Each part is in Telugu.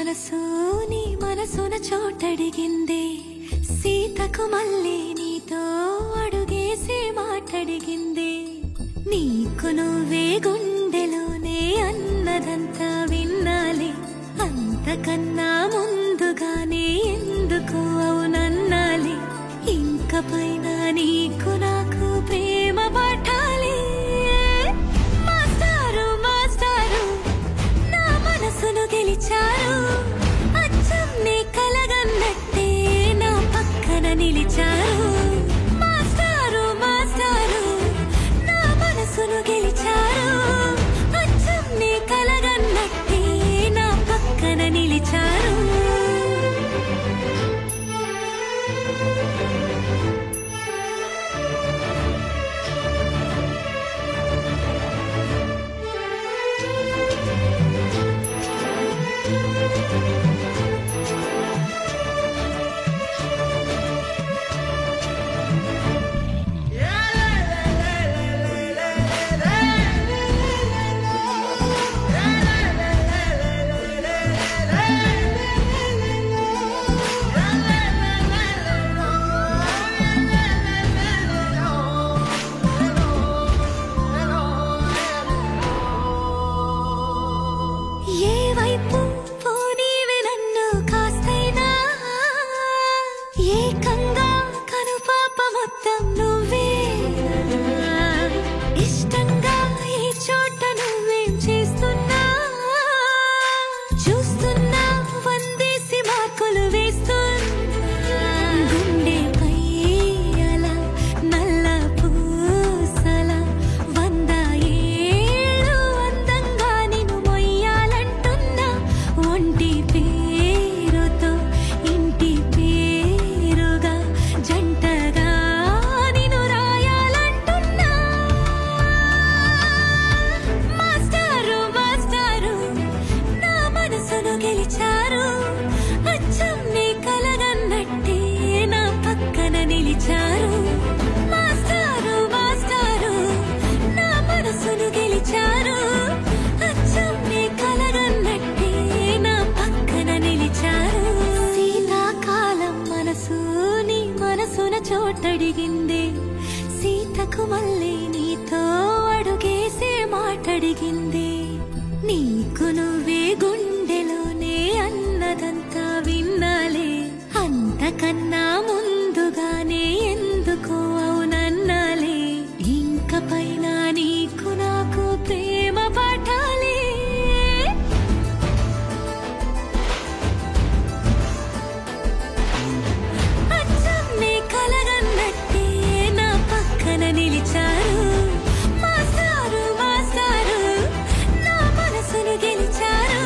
మనసు నీ మనసున చోటడిగిందే సీతకు మళ్ళీ నీతో అడుగేసి మాటడిగిందే నీకు నువ్వే గుండెలోనే అన్నదంతా విన్నాలే అంతకన్నా ముందుగానే ఎందుకు అవునన్నాలే ఇంక పైన నీకు నాకు ప్రేమ పాఠాలే మాస్టారు మాస్టారు నా మనసును గెలిచారు అచ్చం నీ కలగన్నట్టే నా పక్కన నిలిచారు మాస్టారు మాస్టారు నా మనసును గెలిచారు అచ్చం నీ కలగన్నట్టే నా పక్కన నిలిచారు చోటడిగిందే సీతకు మళ్ళీ నీతో అడుగేసే మాటడిగిందే నీకు నువ్వే గుండెలోనే అన్నదంతా విన్నాలే అంతకన్నా ముందుగానే ఎందుకు అవునన్నాలే ఇంక పైన నీకు నాకు ప్రేమ పాఠాలే నిలిచారు మాస్టారు మాస్టారు నా మనసును గెలిచారు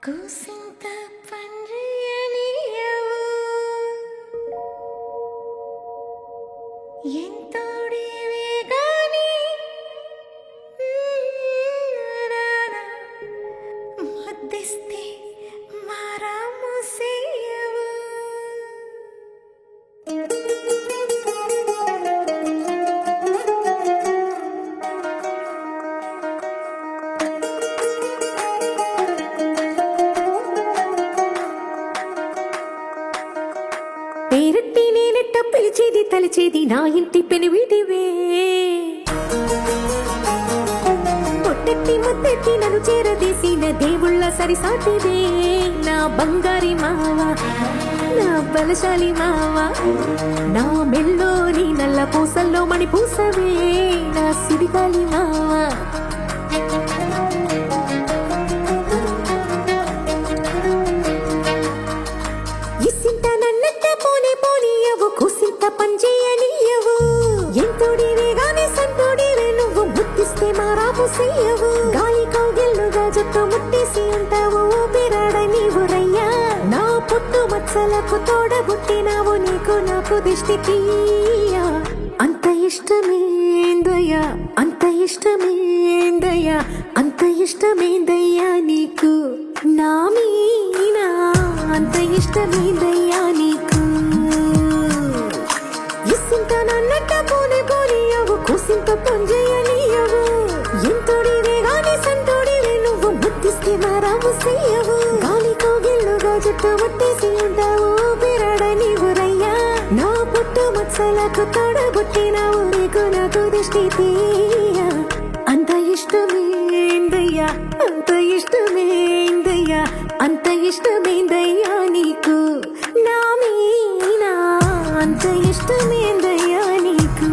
కూసింత పండ్రియనియవు ఎంతోడివే గాని ముద్దిస్తే మారాము సేయవు పేరెట్టి నేనెట్ట పిలిచేది తలిచేది నా ఇంటి పెనువిటివే పొట్టెట్టి ముద్దెట్టి నన్ను చేరదీసిన దేవుళ్ళ సరిసాటివే నా బంగారి మావా నా బలశాలి మావా నా మెల్లోని నల్ల పూసల్లో మణి పూసవే నా సిరిగాలి మావా కూసింత పంచేయనియవు ఎంతోడివే గాని సంతోడివే నువ్వు ముద్దిస్తే మారాము సేయవు గాలి కౌగిల్లుగా జుట్టు ముట్టేసి ఉంటావు ఊపిరాడ నీవు రయ్యా నా పుట్టు మచ్చలకు తోడబుట్టినావు నీకు నాకు దిష్టి తీయ అంత ఇష్టమేందయ్యా అంత ఇష్టమేందయ్యా అంత ఇష్టమేందయ్యా నీకు నా మీద అన్నట్ట పోని పోనీయవు కుసింత పొంజయనీయవు ఎంతోడివే గాని సంతోడివే నువ్వు ముద్దిస్తే మారాము చెయ్యవు గాలి కోగిళ్ళుగా జుట్టు ముట్టేసి ఉంటావు బిరాడ నీవు రయ్యా నా పుట్టు మత్సలకు తోడబుట్టినావు నీకు నాకు దృష్టి తీయ అంత ఇష్టమేందయ్యా అంత ఇష్టమేందయ్యా అంత ఇష్టమేందయ్యా నీకు నా మీనా అంత ఇష్టమేందయ్యా నీకు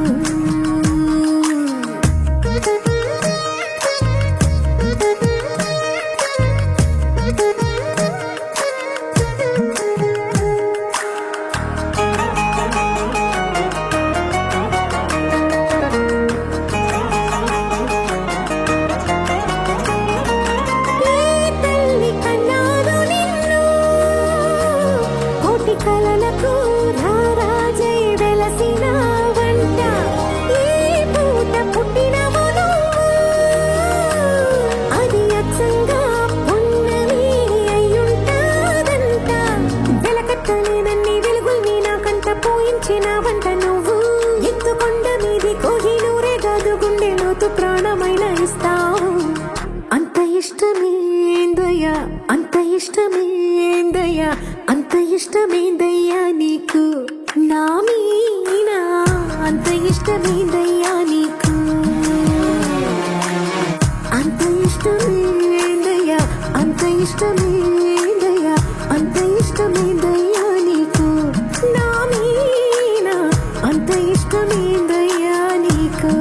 కలలకు రారాజై వెలసిన వంట ఈ పూట పుట్టినవు అది అచ్చంగా ఉన్నవి అయ్యుంటాదంట వెలకట్టలేనన్ని వెలుగుల్ని నాకంట పోయించిన వంట నువ్వు ఎత్తుకొండ మీది కోహినూరే కాదు గుండె లోతు ప్రాణమైన ఇస్తావు అంత ఇష్టమేందయ్యా అంత ఇష్టమేందయ్యా అంత ఇష్టమేందయ్యా నీకు నా మీనా అంత ఇష్టమేందయ్యా నీకు అంత ఇష్టమేందయ్యా అంత ఇష్టమేందయ్యా అంత ఇష్టమేందయ్యా నీకు నా మీనా అంత ఇష్టమేందయ్యా నీకు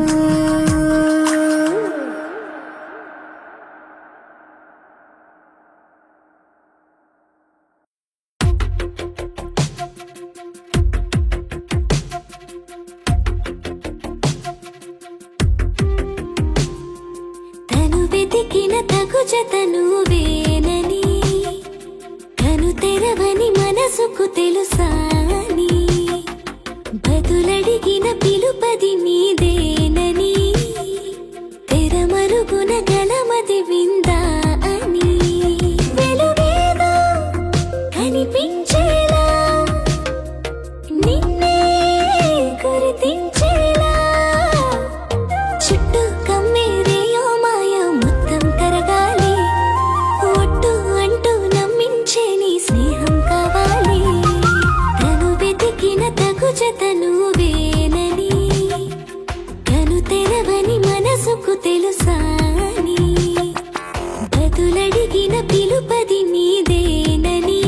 జతను వేనని కను తెరవని మనసుకు తెలుసాని బదులడిగిన పిలుపది నీదేనని తెరమరుగున గలమది విందా అని వెలుగేదో కనిపించేలా నిన్నే గుర్తించేలా చుట్టూ కమ్మేరేయో మాయ మొత్తం కరగాలి ఒట్టు అంటూ నమ్మించే నీ స్నేహం కావాలి తను వెతికిన తగు జతను వేనని కను తెరవని మనసుకు తెలుసాని బదులడిగిన పిలుపది నీదేనని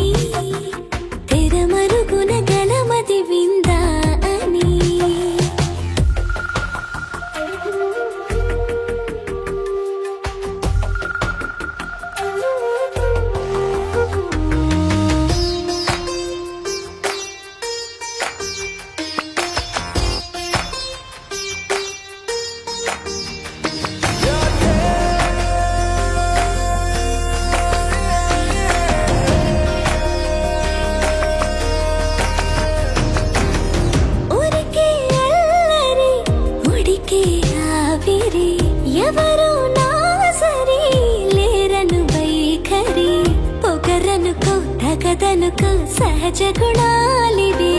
తెరమరుగున గలమది విందా అని ఎవరు నా సరి లేరను వైఖరి పొగరనుకో తగదనుకో సహజ గుణాలివి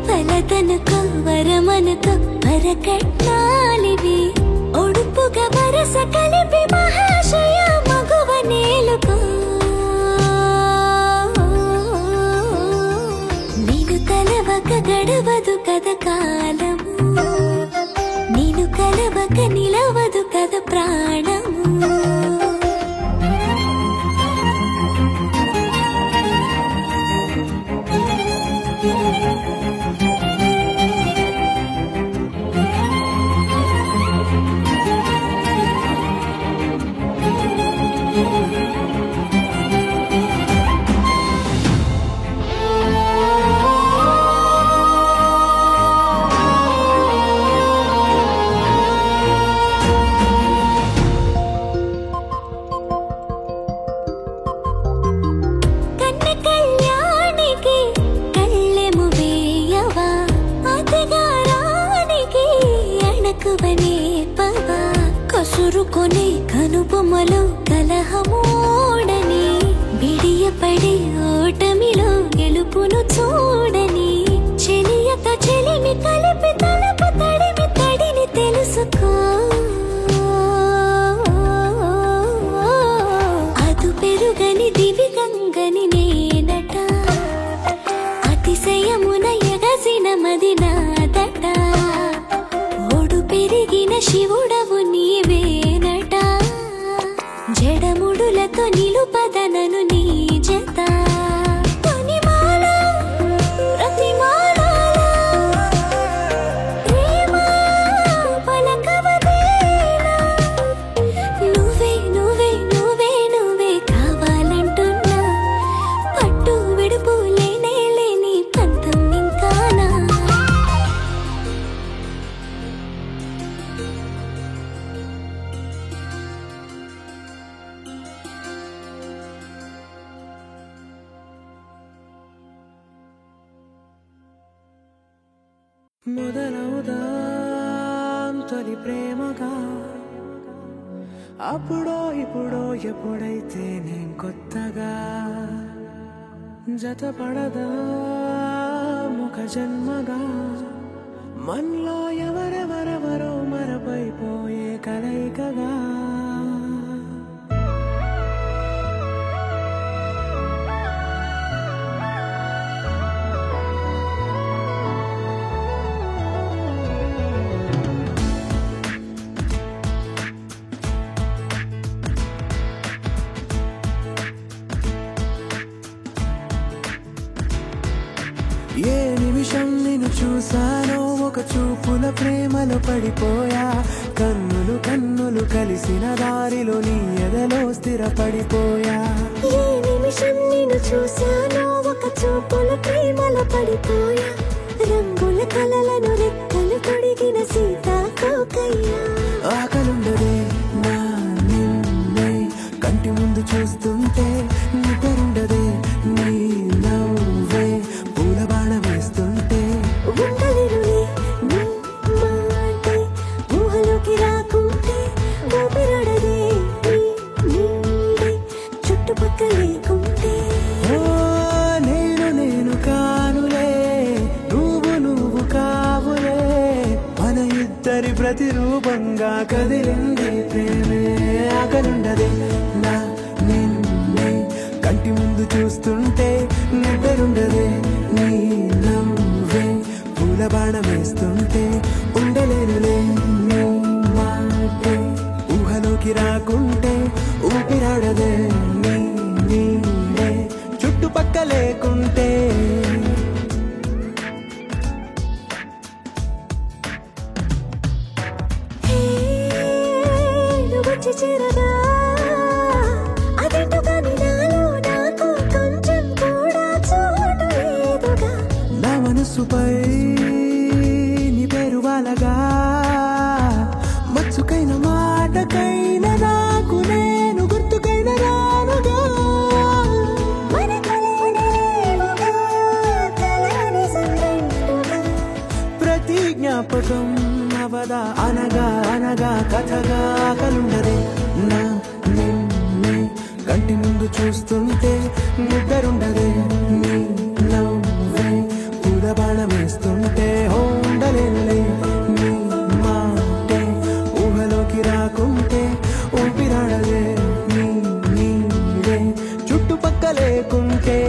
ఫలదనుకో వరమనుకో వరకట్నాలివి ఒడుపుగా వరస కలిపి మహాశయ మగువ నేలుకో నేను కలవక గడవదు కథ కాలము నేను కలవక నిలవదు కథ ప్రాణము కసురుకొనే కనుబొమ్మలో కలహమోడని బిడియపడే ఓటమిలో గెలుపును చూడని చెలియతో చెలిమి కలిపి తలపు శివుడవు నీవేనట జడముడులతో నిలుపదనను నీ జత మొదలవుదాం తొలి ప్రేమగా అప్పుడో ఇప్పుడో ఎప్పుడైతే నేను కొత్తగా జతపడదా ముఖ జన్మగా మనలో ఎవరెవరెవరో మరపైపోయే కలయికగా ఏ నిమిషం నిన్ను చూసానో ఒక చూపుల ప్రేమలో పడిపోయా కన్నులు కన్నులు కలిసిన దారిలో నీ ఎదలో స్థిరపడిపోయా ఏ నిమిషం నిన్ను చూసానో ఒక చూపుల ప్రేమలో పడిపోయా రంగుల కలలను రెక్కలు తొడిగిన సీతాకోకయ్యా ఆకలుండదే నా నిన్నే కంటి ముందు చూస్తుంటే నిద్రుండదే నీ నవ్వే పూల బాణ వేస్తుంటే ఉండలేనులే నీ మాటే ఊహలోకి రాకుంటే ఊపిరాడదే నీ నీడే చుట్టుపక్కల లేకుంటే నేను కానులే నువ్వు కావులే మన ఇద్దరి ప్రతిరూపంగా కదిలింది ప్రేమే ఆకలుండదే నా నిన్నే కంటి ముందు చూస్తుంటే నిద్రుండదే నీ నవ్వే పూల బాణ వేస్తుంటే ఉండలేనులే నీ మాటే ఊహలోకి రాకుంటే ఊపిరాడదే నీ నీడే చుట్టుపక్క లేకుంటే వచ్చి చేరగా అదేంటో కానీ నాలో నాకు కొంచెం కూడా చోటు లేదుగా నా మనసుపై నీ పేరు వాలగా మచ్చుకైన మాటకైన నాకు నేను గుర్తుకైన రానుగా మన కలయినేవుగా కలని సంగంటుగా ప్రతి జ్ఞాపకం అవదా అనగా అనగా కథగా కలుండదే నా నిన్నే కంటి ముందు చూస్తుంటే నిద్రుండదే నీ నవ్వే పూల బాణ వేస్తుంటే ఉండలేనులే నీ మాటే ఊహలోకి రాకుంటే ఊపిరాడదే నీ నీడే చుట్టుపక్క లేకుంటే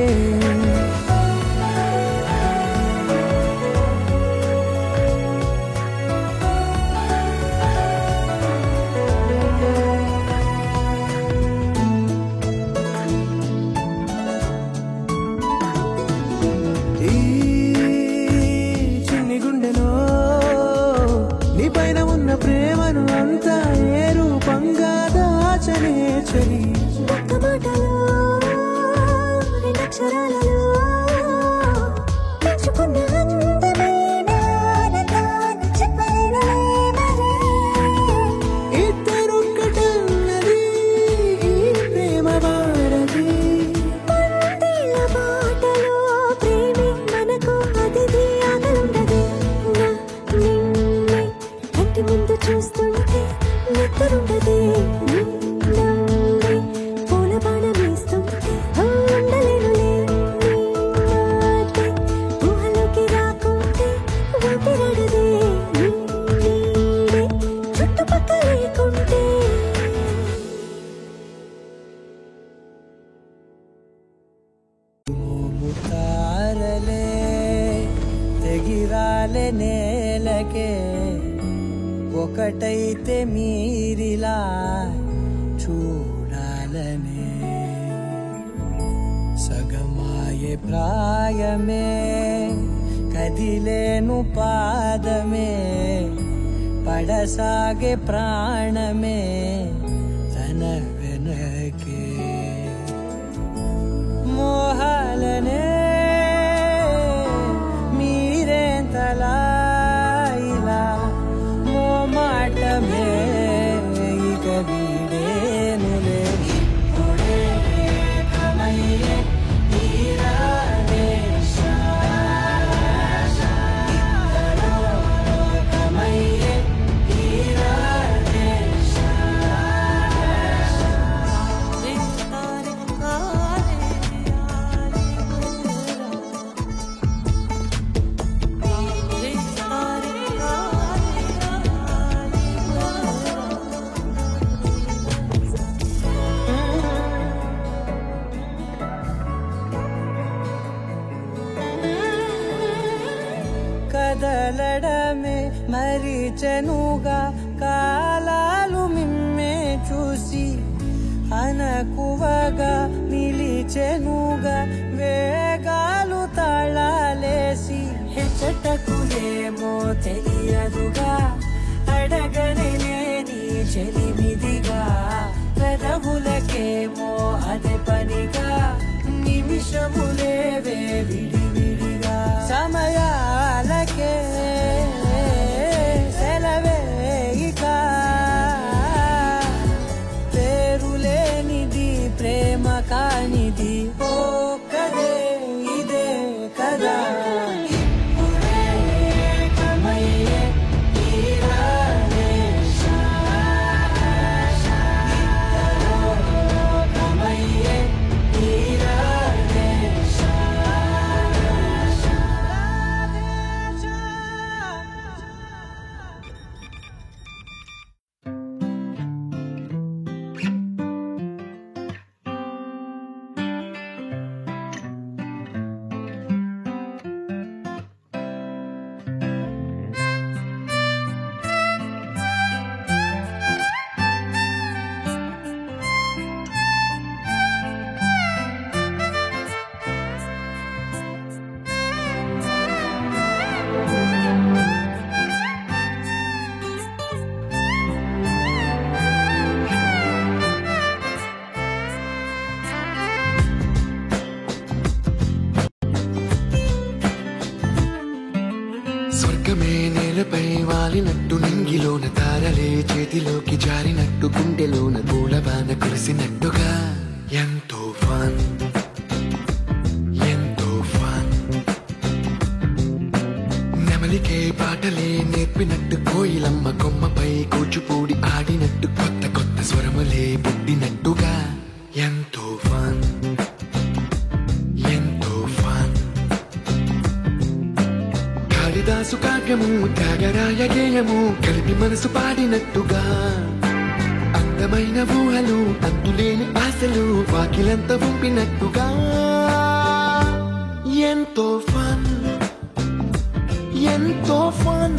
ఈ చిన్ని గుండెలో నీ పైన ఉన్న ప్రేమను అంతా ఏ రూపంగా దాచనే చలి ఒక్క మాటలో రెండక్షరాలలో పెంచుకున్న అందమైన ఆనందాన్ని చెప్పలేనులే మరి ఇద్దరొక్కటన్నది ఈ ప్రేమ వారది పందిళ్ళ బాటలో ప్రేమే మనకు అతిథి ఆగలుండదు నా నిన్నే కంటి ముందు చూస్తుంటే నిద్రుండదే నీ నవ్వే పూల బాణ వేస్తుంటే ఉండలేనులే నీ మాటే ఊహలోకి రాకుంటే ఊపిరాడదే నీ నీడే చుట్టుపక్కల లేకుంటే తారలే తెగిరాలే నేలకే ఒకటైతే మీరిలా చూడాలనే సగమాయే ప్రాయమే కదిలేను పాదమే పడసాగే ప్రాణమే తన వెనకే మోహాలనే మీరేంతలా ఇలా మోమాటమే ఇక వీడేనులే ఇప్పుడే ఏకమయ్యే తీరాలే ఇద్దరో లోకమయ్యే తీరాలే కదలడమే మరిచెనుగా కాలాలు మిమ్మే చూసి అనకువగా నిలిచెనుగా వేగాలు తాళాలేసి హెచ్చటకులేమో తెలియదుగా అడగనే నీ చెలిమిదిగా పెదవులకేమో అదే పనిగా నిమిషములేవే విడివిడిగా సమయాలకే సెలవే ఇక పేరులేనిది ప్రేమ కానిది ఓ కదే ఇదే కదా ఇప్పుడే ఏకమయ్యే తీరాలే ఇద్దరో లోకమయ్యే తీరాలే స్వర్గమే నేలపై వాలినట్టు నింగిలోన తారలే చేతిలోకి జారినట్టు గుండెలోన పూలవాన కురిసినట్టుగా ఎంతో ఫన్ ఎంతో ఫన్ నెమలికే పాటలే నేర్పినట్టు కోయిలమ్మ కొమ్మపై కూచిపూడి ఆడినట్టు కొత్త కొత్త స్వరములే పుట్టినట్టుగా ఎంతో ఫన్ ఎంతో ఫన్ కాళిదాసు కావ్యము త్యాగరాయ గేయము కలిపి మనసు పాడినట్టుగా అందమైన ఊహలు అంతులేని ఆశలు వాకిలంత పంపినట్టుగా ఎంతో ఫన్ ఎంతో ఫన్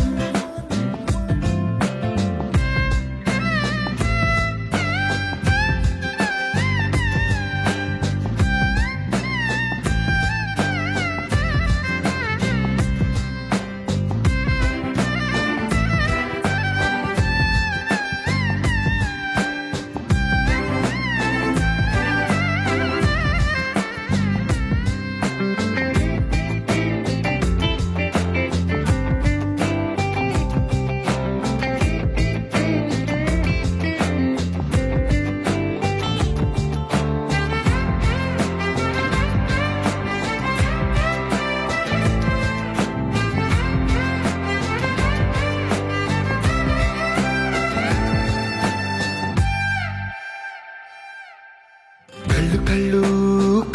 కళ్ళు కళ్ళు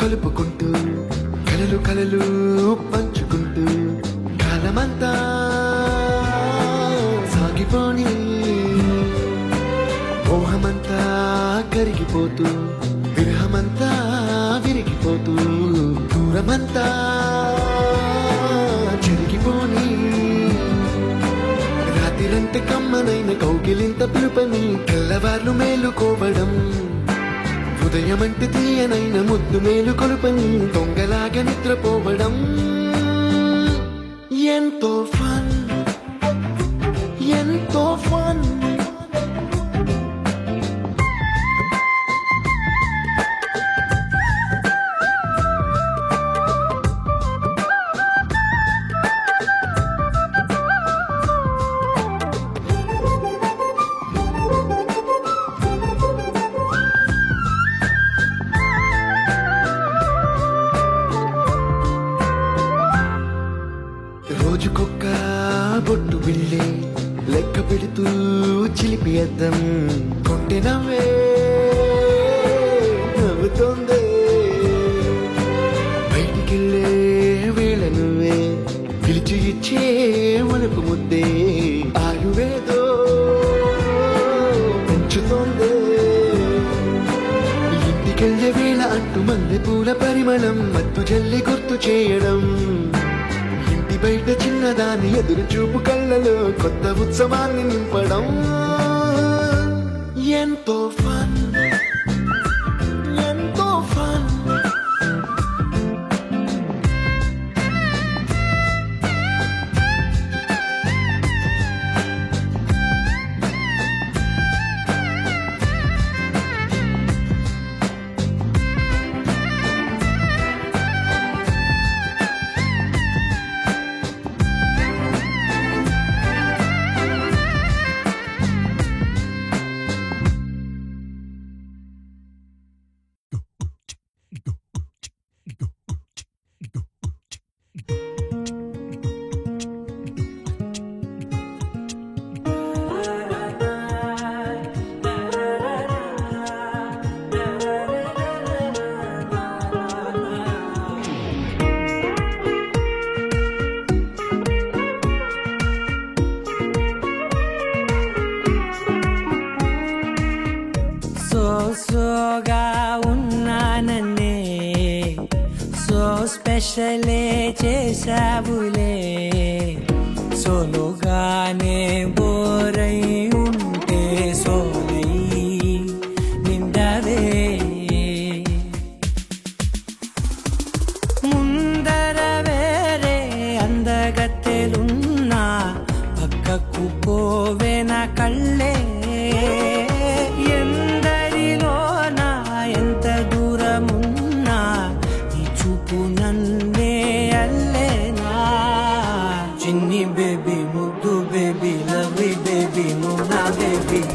కలుపుకుంటూ కలలు కలలు పంచుకుంటూ కాలమంతా సాగిపోని మోహమంతా కరిగిపోతూ విరహమంతా విరిగిపోతూ దూరమంతా చెరిగిపోని రాత్రిరంతా కంటే కమ్మనైన కౌగిలింత పిలుపని తెల్లవార్లు మేలుకోవడం ఉదయమంటే తీయనైన ముద్దు మేలు కొలుపని దొంగలాగా నిద్రపోవడం ఎంతో ఫన్ ఎంతో ఫన్ రోజుకొక్క బొట్టు బిళ్ళే లెక్క పెడుతూ చిలిపి అద్దం కొంటె నవ్వే నవ్వుతోందే బయటికెళ్ళే వేళ నువ్వే పిలిచి ఇచ్చే వనపు ముద్దే ఆయువేదో పెంచుతోందే ఇంటికెళ్ళే వేళ అంటూ మల్లె పూల పరిమళం మత్తు జల్లి గుర్తు చేయడం బయట చిన్నదాని ఎదురు చూపు కళ్ళలో కొత్త ఉత్సవాన్ని నింపడం ఎంతో ఫన్ ఎంతో ఫన్ సోగా ఉన్నానన్నే సో స్పెషలే చేసావులే సోలోగానే బోరై ఉంటే సోలై నిండవే ముందర వేరే అందగత్తెలున్నా పక్కకు పోవే నా కళ్ళే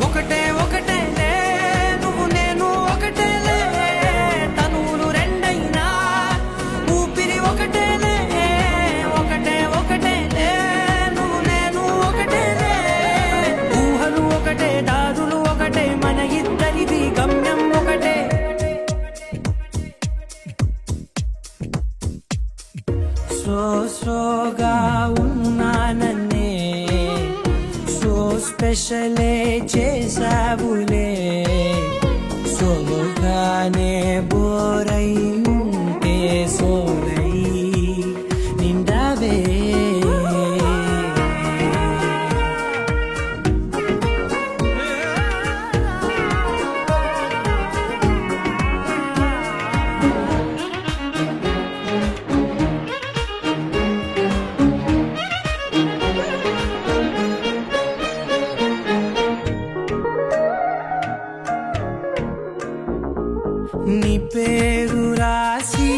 ఒకటే ఒకటే నువ్వు నేను ఒకటే తనువులు రెండైనా ఊపిరి ఒకటే ఒకటే ఒకటే నువ్వు నేను ఒకటే ఊహలు ఒకటే దారులు ఒకటే మన ఇద్దరిది గమ్యం ఒకటే సోగా ఉన్నానన్నే స్పెషలే చేసావులే సోలోగానే బోరై ఉంటే సోలై నిండవే నీ పేరు రాసి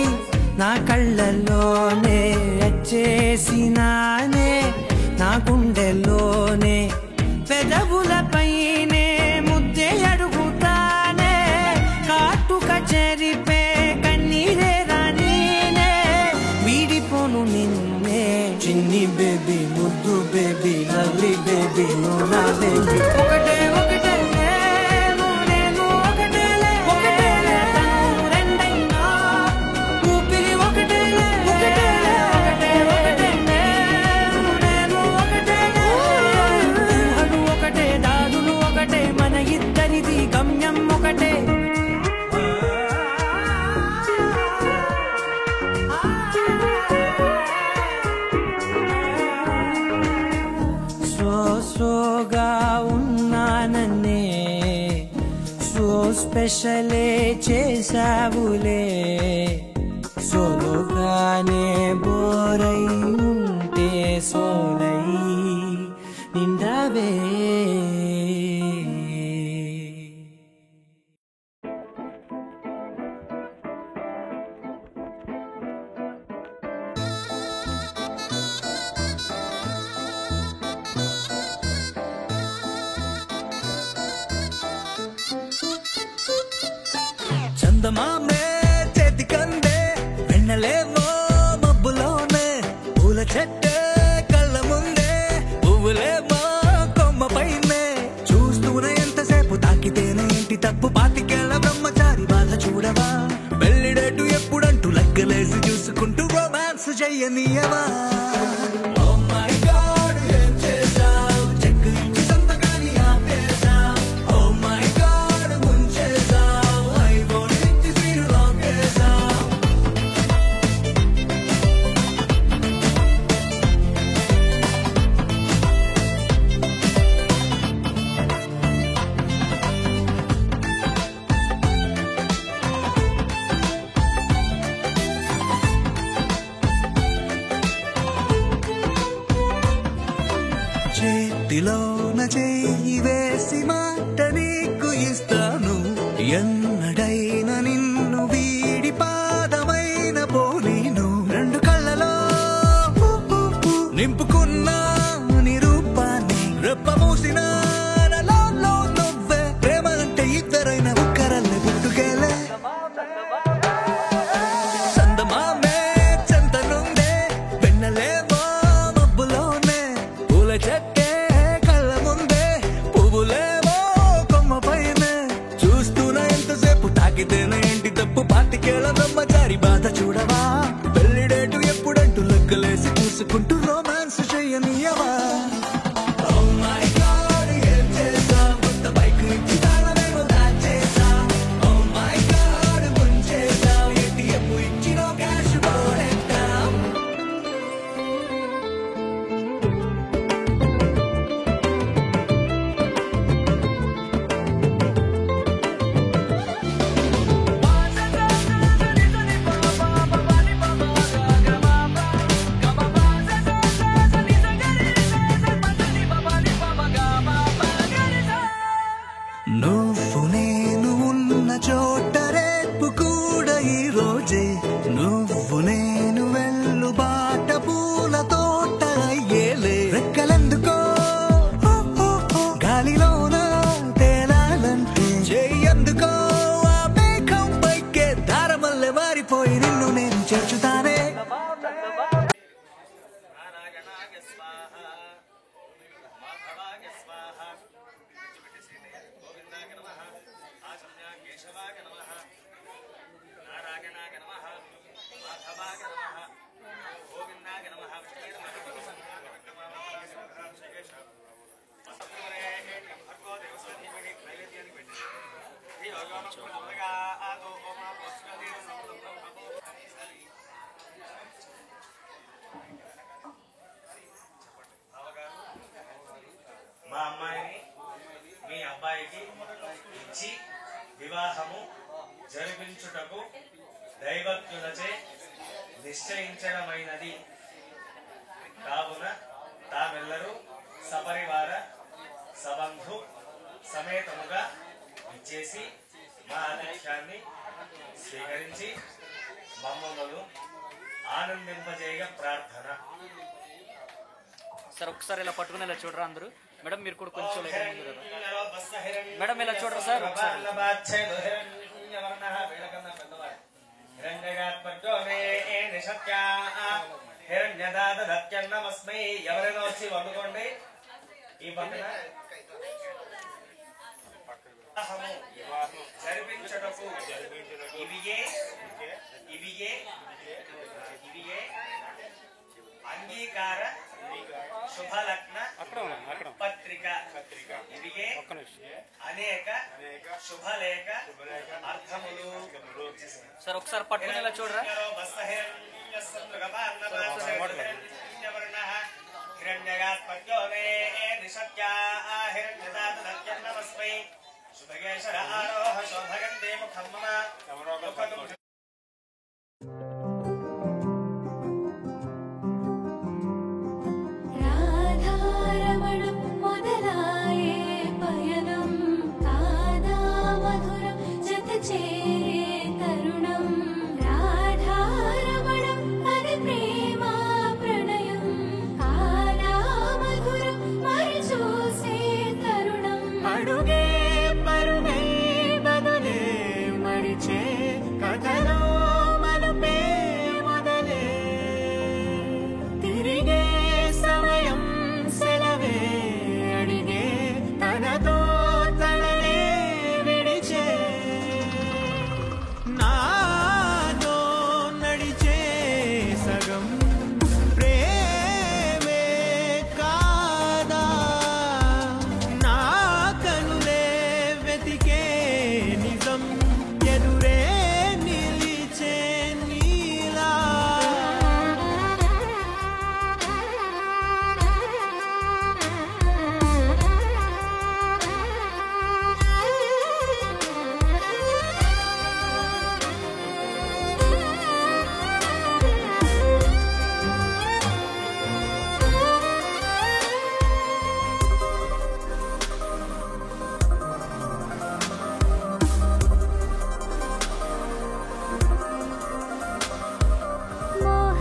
నా కళ్ళల్లోనే వచ్చేసినానే నా గుండెల్లోనే పెదవులపైనే ముద్దే అడుగుతానే కాటుక చెరిపే కన్నీరే రానీనే వీడిపోను నిన్నే చిన్ని బేబీ ముద్దు బేబీ లవ్లీ బేబీ నువ్వు నా బేబీ ఒకటే ఒకటే గమ్యం ఒకటే సోగా ఉన్నానన్నే సో స్పెషలే చేసావులే సోలోగానే బోరై ఉంటే సోలై నిండావే చందమామే చేతికందే వెన్నలేవో మబ్బులోనే పూల చెట్టే కళ్ళ ముందే పువ్వులేమో కొమ్మ పైనే చూస్తూనే ఎంతసేపు తాకితేనే ఇంటి తప్పు పాతికేళ్ల బ్రహ్మచారి బాధ చూడవా పెళ్లిడేటు ఎప్పుడంటూ లెక్కలేసి చూసుకుంటూ రొమాన్స్ చెయ్యనీయవా చేతిలోన చెయ్యి వేసి మాట నీకు ఇస్తాను ఎన్నడైనా నిన్ను వీడి పాదమైన పోనీను రెండు కళ్ళలో నింపుకున్న నిరూపాన్ని రెప్ప మూసిన నువ్వే ప్రేమ అంటే ఇద్దరైన ఒక్కరల్లే పుట్టుకేలే చందమామే చెంతనుందే వెన్నలేవో మబ్బులోనే పూల చెట్టే కళ్ళ ముందే పువ్వులేవో కొమ్మ పైనే చూస్తూనే ఎంతసేపు తాకితేనే ఇంటి తప్పు పాతికేళ్ల బ్రహ్మచారి బాధ చూడవా పెళ్లిడేటు ఎప్పుడంటూ లెక్కలేసి చూసుకుంటూ రొమాన్స్ చెయ్యనీయవా నువ్వు నేను ఉన్న చోట రేపు కూడా ఈ రోజే నువ్వు నేను వెళ్ళు బాట పూల తోట అయ్యేలే రెక్కలెందుకో గాలిలోన తేలాలంటే చెయ్యందుకో ఆ మేఘం పైకే దారమల్లె మారిపోయి నిన్ను నేను చేర్చుతానే మా అమ్మాయిని మీ అబ్బాయికి ఇచ్చి వివాహము జరిపించుటకు దైవజ్ఞులచే నిశ్చయించడమైనది కావున తామెల్లరూ సపరివార సబంధు సమేతముగా ఇచ్చేసి మా ఆతిథ్యాన్ని స్వీకరించి మమ్మలను ఆనందింపజేయ ప్రార్థన. సార్ ఒకసారి ఇలా పట్టుకుని ఇలా చూడరా అందరూ. మేడం మీరు కూడా కొంచెం మేడం ఇలా చూడరా సార్. ఎవరైనా వచ్చి వండుకోండి. ఈ పక్కన జరిపించటకు ఇవియే అంగీకార శుభలగ్న పత్రిక ఇవియే అనేక శుభలేఖ అర్థములు. సార్ ఒకసారి పట్టుకుని ఇలా చూడరా. हिरण्यगास्पत्यो मे निषत्या हिरण्यदातदत्यन्नमस्मै शुभगेशर आरोह शोभगन्ते मुखं मम दुःखदुःख రాధారమణం మొదలాయే పయనం కాదా మధురం జత చేరే తరుణం రాధారమణం అది ప్రేమ ప్రణయం కాదా మధురం మరి చూసే తరుణం అడుగే పరుగే బదులే మరిచే కథలో మలుపే మొదలే తిరిగే సమయం సెలవే అడిగే తనతో తననే విడిచే నాతో నడిచే సగం ప్రేమే కాదా నా కనులే వెతికే నిజం ఎదురే నిలిచే నీలా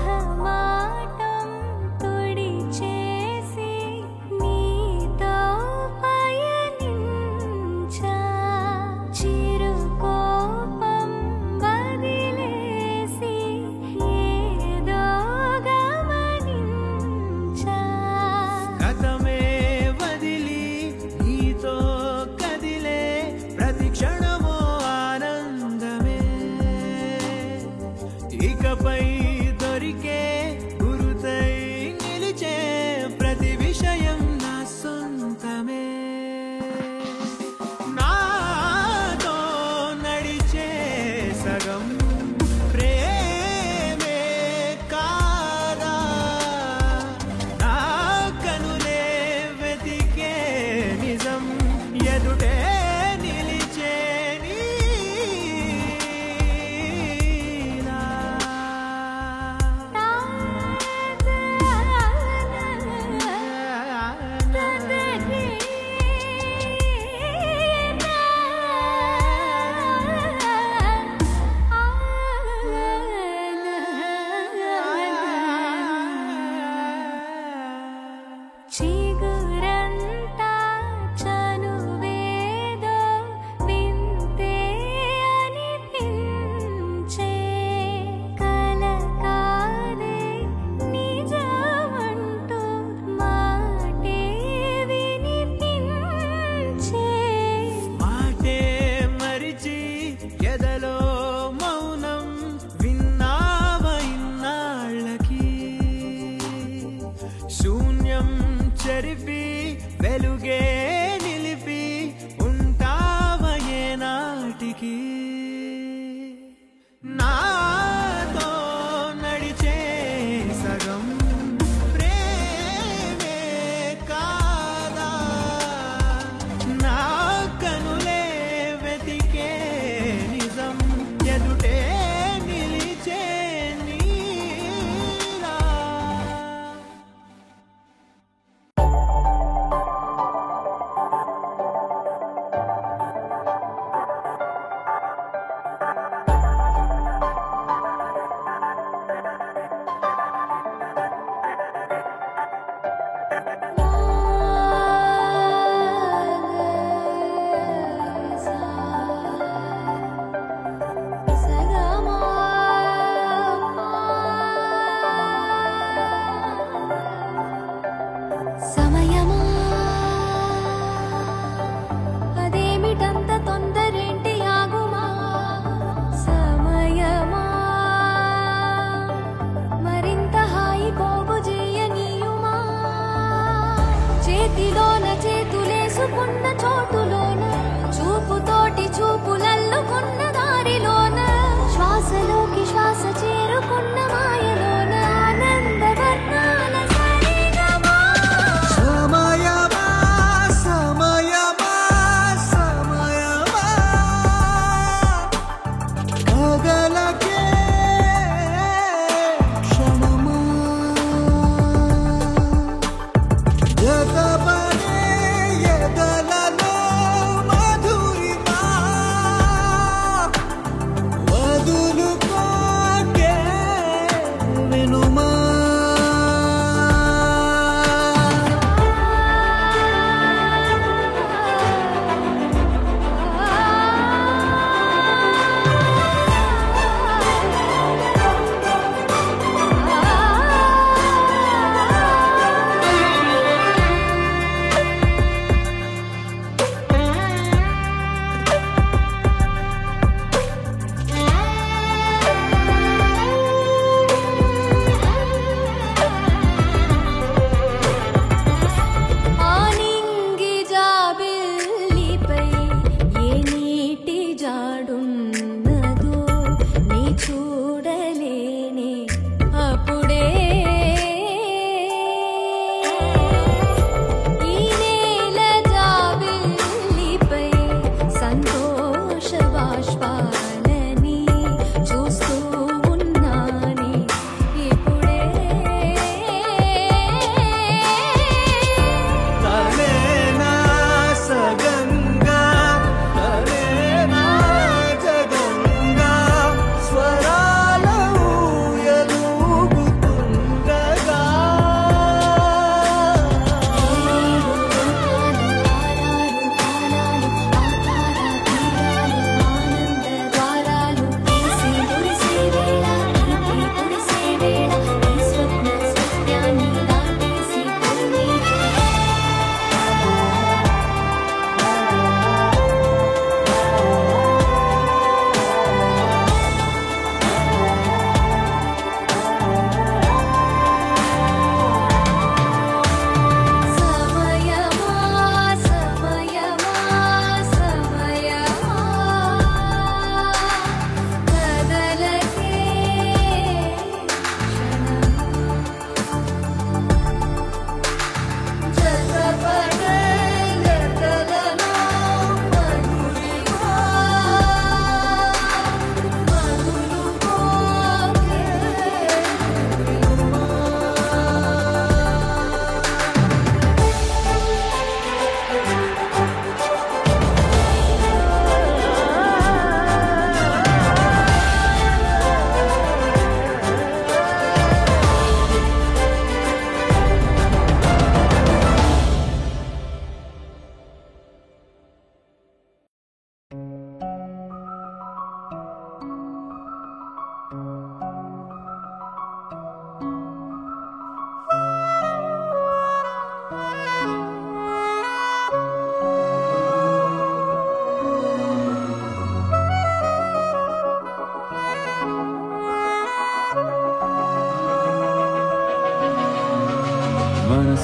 మోహమాటం తొడి చేసి నీతో పయనించా చిరుకోపం వదిలేసి ఏదో గమనించా గతమే వదిలి నీతో కదిలే ప్రతి క్షణమో ఆనందమే ఇకపై దొరికే గురుతై నిలిచే ప్రతి విషయం నా సొంతమే నాతో నడిచే సగం ప్రేమే కాదా నా కనులే వెతికే నిజం ఎదుటే నిలిచే నీలా చిగురంతా చనువేదో వింతే అనిపించే కల కాదే నిజమంటూ మాటే వినిపించే మాటే మరిచి ఎదలో మౌనం విన్నావ ఇన్నాళ్ళకి శూన్యం చెరిపి వెలుగే నిలిపి ఉంటావ ఏనాటికి నాతో నడిచే సగం ప్రేమే కాదా నా కనులే వెతికే నిజం ఎదుటే నిలిచే నీలా సమయమా అదేమిటంత తొందరేంటి ఆగుమా సమయమా మరింత హాయి పోగు చేయనీయుమా చేతిలోన చేతులేసుకున్న చోటులోన చూపుతోటి చూపులల్లుకున్న దారిలోన శ్వాసలోకి శ్వాస చేరుకున్న మాయలోన ఆనంద వర్ణాల సరిగమా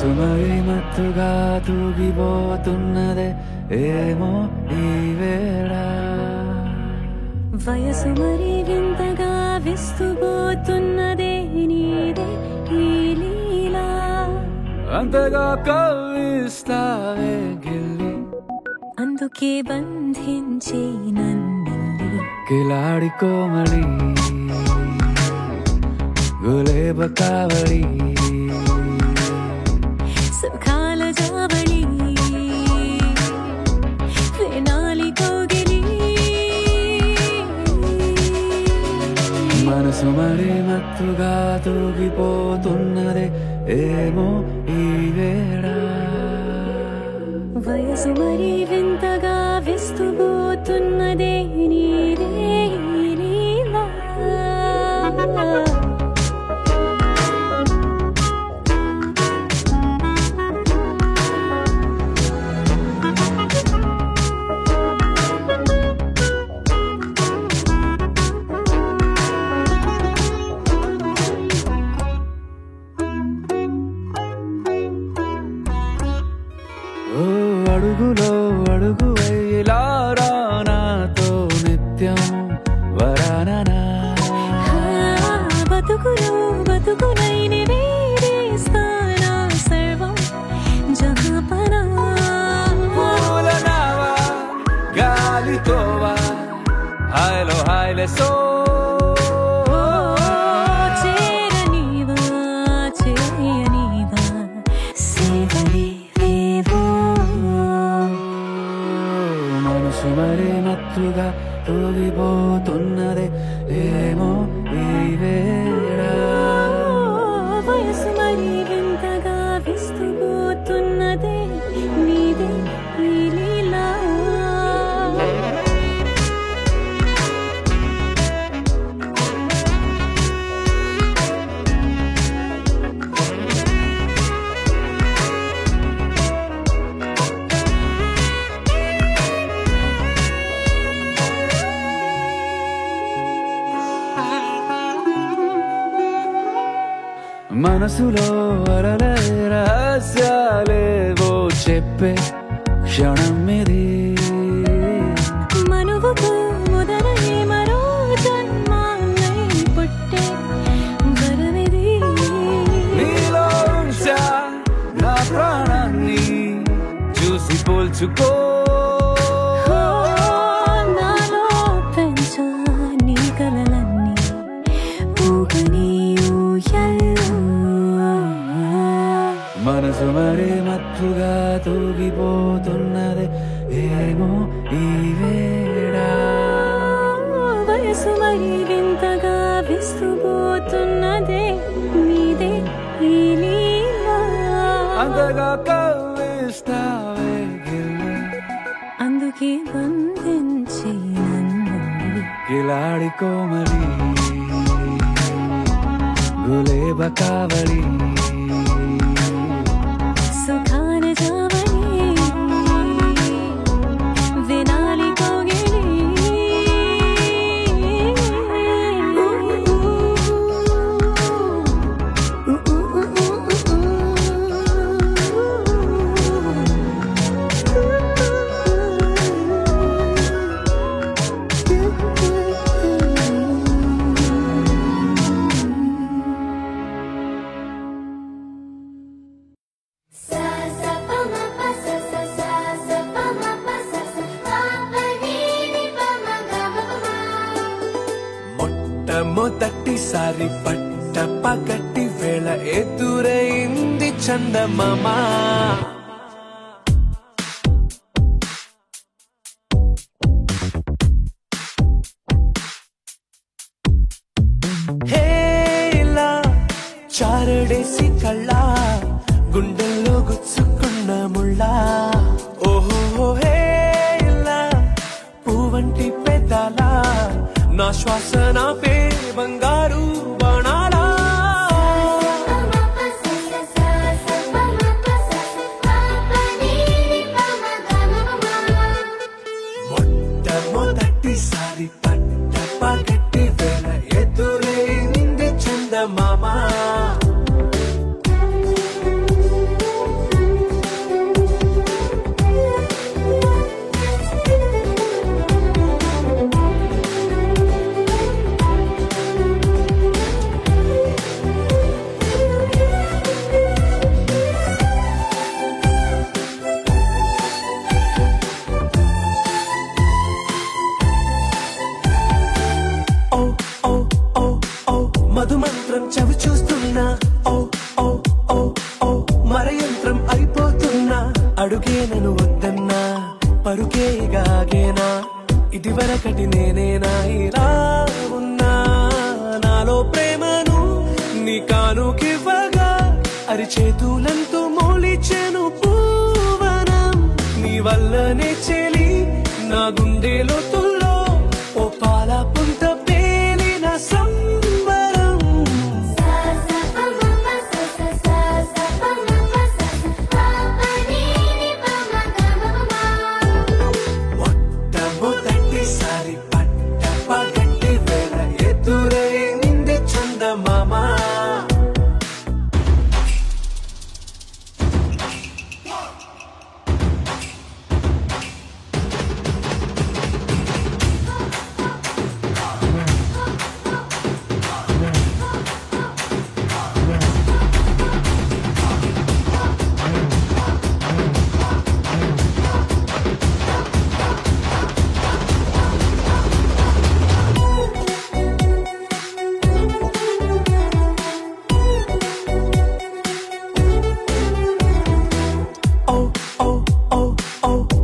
మనసు మరి మత్తుగా తూగిపోతున్నదే ఏమో ఈ వేళ వయసు మరి వింతగా విస్తుపోతున్నదే నీదే ఈ లీలా అంతగా కవ్విస్తావే గిల్లి అందుకే బంధించి నన్నిల్లి కిలాడి కోమలి గులేబ కావడి సుఖాల జావళి వేనాలి కోగిలి మనసు మరి మత్తుగా తూగిపోతున్నదే ఏమో ఈ వేళ వయసు మరి వింతగా విస్తుపోతున్నదే నీదే ఈ లీలా అడుగులో అడుగు వేలారా నాతో నిత్యం వరాననా బతుకులో బతుకునైన వేరేస్తానా సర్వం జహాపనా పూలనావా గాలితోవా హాయ్లో హాయ్లే సో చేరనీవా చేయనీవా సేవలే వేవో మనసు మరి మత్తుగా తూగిపోతున్నదే ఏమో ఈ వేళ వయసు మరి వింతగా విస్తుపోతున్నదే నీదే ఈ లీలా మనసులో అరలే రహస్యాలేవో చెప్పే క్షణం ఇది మనువుకు మొదలై మరో జన్మాన్నై పుట్టే వరమిది నీలో ఉంచా నా ప్రాణాన్ని చూసి పోల్చుకో నాలో పెంచా నీ కలలన్నీ ఊగని ఊయల్లో మనసు మరి మత్తుగా తూగిపోతున్నదే ఏమో ఈ వేళ వయసు మరి వింతగా విస్తుపోతున్నదే నీదే ఈ లీలా అంతగా కవ్విస్తావే గిల్లి అందుకే బంధించి నన్ను కిలాడి కోమలి గులేబ కావడి సుఖాన జావళి వినాలి కోగిలి మొట్టమొదటిసారి పట్ట పగటి వేళ ఎదురైంది చందమామ హేలా చారడేసి కళ్ళ గుండెల్లో గుచ్చుకున్న ముళ్ళ ఓహో హేలా పువ్వంటి పెదాల నా శ్వాస నా పే బంగారు బాణాలా మొట్టమొదటిసారి పట్ట పగటి వేళ ఎదురైంది చందమామ పరుకేగాగేనా ఇది వరకటి నేనేనా ఇలా ఉన్నా నాలో ప్రేమను నీ కానుకివ్వగా అరిచేతులంతో మోలిచెను పూవనం నీ వల్లనే చెలి నా గుండెలో తుల్లో ఓ పాల పుంత పేలిన సంబరం మొట్టమొదటిసారి పట్ట పగటి వేళ ఎదురై నింది చందమామ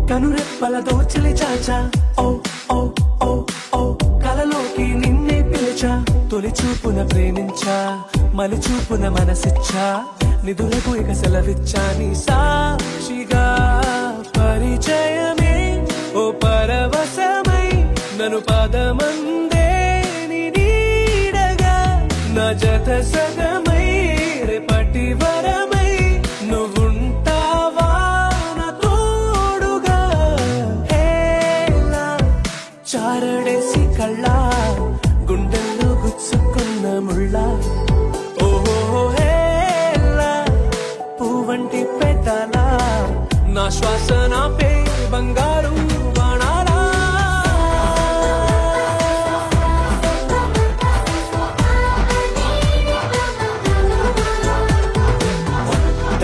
కనురెప్పల దోచలి చాచా ఓ ఓ ఓ ఓ కలలోకి నిన్నే పిలిచా తొలి చూపున ప్రేమించా మలి చూపున మనసిచ్చా నిధులకు ఇక సెలవిచ్చా నీ సాక్షిగా పరిచయమే ఓ పరవశమై నన్ను పదమందే నీ నీడగా నా జత సగమై రేపటి వరమై నువ్వుంటావా నా తోడుగా హేలా చారడేసి కళ్ళ గుండెల్లో గుచ్చుకున్న ముళ్ళ ఓహో హేలా పువ్వంటి పెదలా నా శ్వాస నాపే బంగారు బాణాలా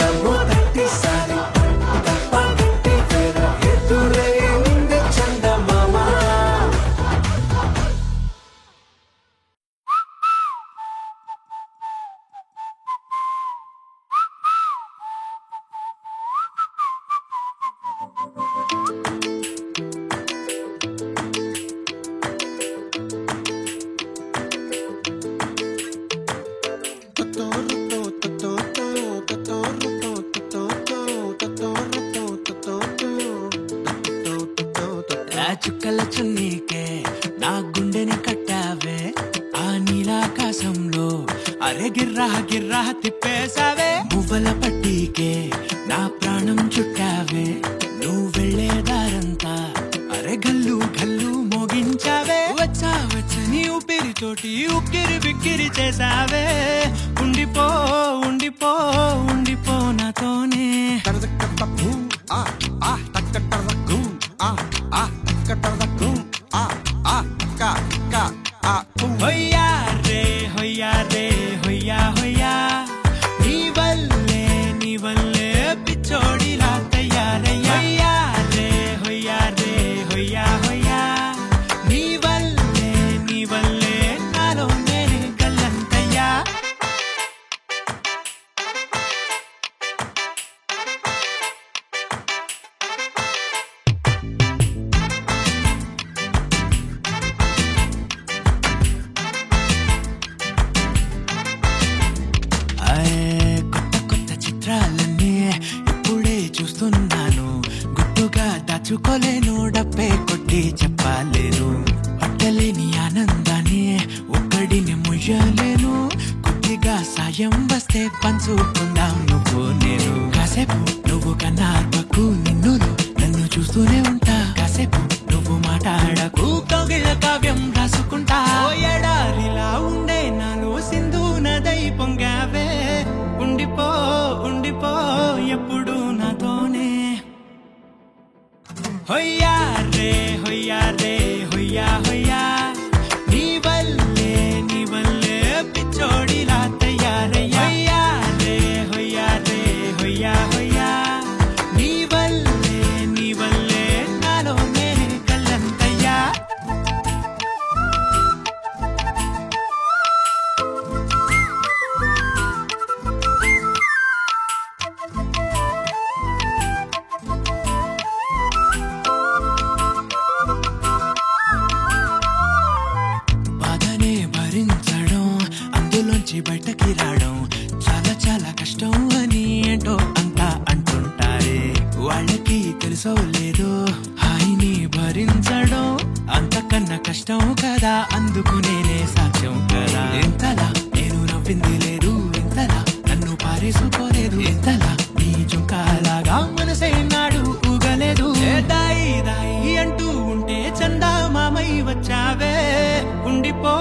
మొట్టమొదటిసారి పగటి వేళ ఎదురై నింది చందమామ చుక్కల చున్నీకే నా గుండెని కట్టావే ఆ నీలాకాశంలో అరే గిర్రా గిర్రా తిప్పేశావే మువ్వల పట్టీకే నా ప్రాణం చుట్టావే నువ్వు వెళ్లేదారంతా అరే గల్లు గల్లు మోగించావే వచ్చా వచ్చని ఊపిరితోటి ఉక్కిరి బిక్కిరి చేసావే ఉండిపో ఉండిపో ఉండిపో నాతోనే హొయ్యా రే హొయ్యా రే హొయ్యా హొయ్యా నీ వల్లే పిచ్చోడిలా తయారయ్యా హొయ్యా రే హొయ్యా హొయ్యా నీ వల్లే నాలో నేనే గల్లంతయ్యా కొత్త చిత్రాలన్నీ ఇప్పుడే చూస్తున్నాను గుట్టుగా దాచుకోలేను డబ్బే కొట్టి చెప్పలేను పట్టలేని ఆనందాన్ని ఒక్కడిని ముయ్యలేను కొద్దిగా సాయం వస్తే పంచుకుందాం నువ్వు నేను కాసేపు నువ్వు కన్నార్పకు నిన్నులో నన్ను చూస్తూనే ఉంటా కాసేపు నువ్వు మాట్లాడకు కౌగిళ్ళ కావ్యం రాసుకుంటా ఎడారిలా ఉండే నాలో సింధు నదై పొంగావే ఉండిపో ఉండిపో ఎప్పుడు నాతోనే హొయ్యా రే హొయ్యా రే హొయ్యా హొయ్యా నీ వల్లే పిచ్చోడిలా తయారయ్యా హొయ్యా రే హొయ్యా హొయ్యా నీ వల్లే నాలో నేనే కల్లంతయ్యా భరించడం అంతకన్నా కష్టం కదా, అందుకు నేనే సాక్ష్యం కదా. ఎంతలా నేను నవ్వింది లేదు, ఎంతలా నన్ను పారేసుకోలేదు, ఎంతలా నీ జుంకాలాగా మనసే నాడు ఊగలేదు. దాయి దాయి అంటూ ఉంటే చందా మామై వచ్చావే, ఉండిపో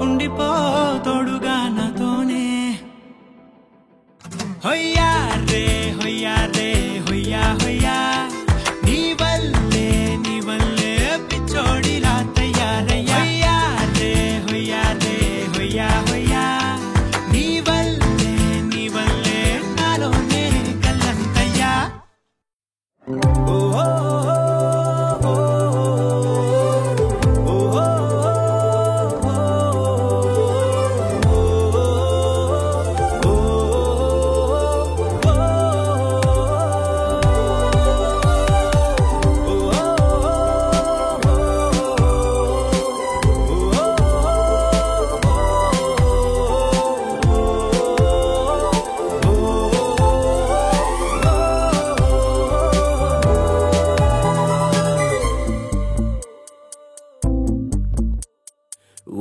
ఉండిపో తోడుగా నాతోనే. హొయ్యా రే హొయ్యా రే హొయ్యా హొయ్యా, నీ వల్లే పిచ్చోడిలా తయారయ్యా. హొయ్యా రే హొయ్యా రే హొయ్యా హొయ్యా, నీ వల్లే నాలోనే కల్లంతయ్యా.